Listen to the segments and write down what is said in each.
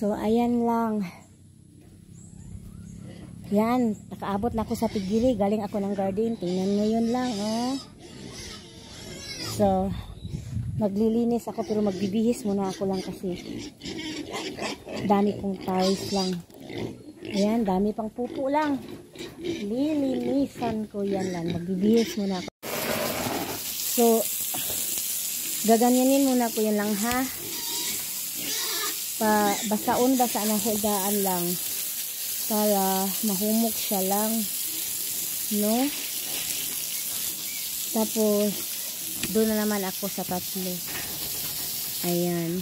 So, ayan lang. Yan, nakaabot na ako sa pigili. Galing ako ng garden. Tingnan nyo yun lang, oh. So, maglilinis ako pero magbibihis muna ako lang kasi dami kong towels lang. Ayan, dami pang pupo lang. Lilinisan ko yan lang. Magbibihis muna ako. So, gaganyanin muna ko yan lang, ha. Basaon basa ng higaan lang para mahumok siya lang, no? Tapos doon na naman ako sa tatlo. Ayan,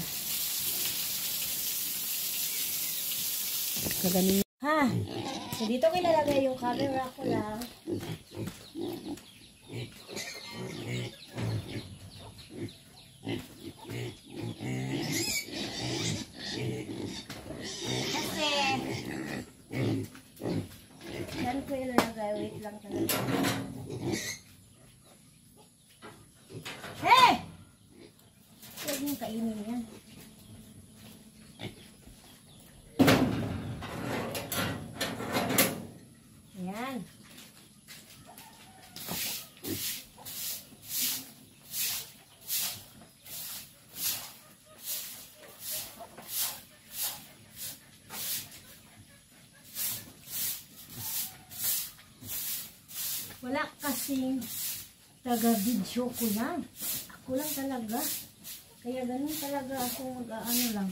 kaganin ha. So dito ko ilalagay yung camera ko lang. Yan ko ilalagay. Wait lang talaga. Hey! Huwag niyong kainin yan. Ayan. Wala kasing taga-video ko lang. Ako lang talaga. Kaya ganun talaga ako mag-ano lang.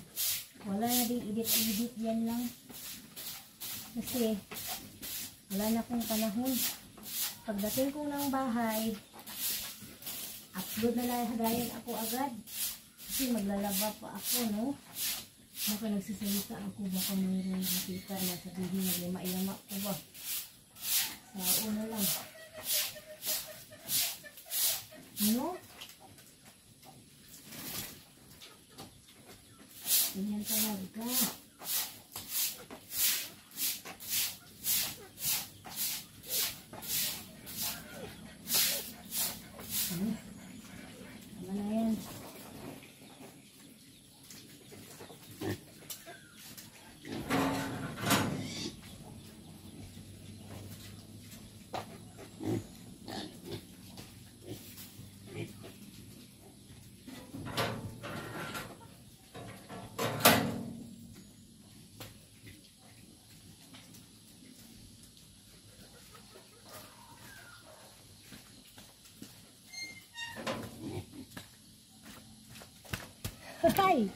Wala na din edit-edit yan lang. Kasi wala na akong panahon. Pagdating ko ng bahay, upload na lang ako agad. Kasi maglalaba pa ako, no? Baka nagsisalita ako, baka mayroon nakita na sabihin na lima-ilama ko ba. Sa una lang. No? Ganyan talaga. Tama na yan. Hi!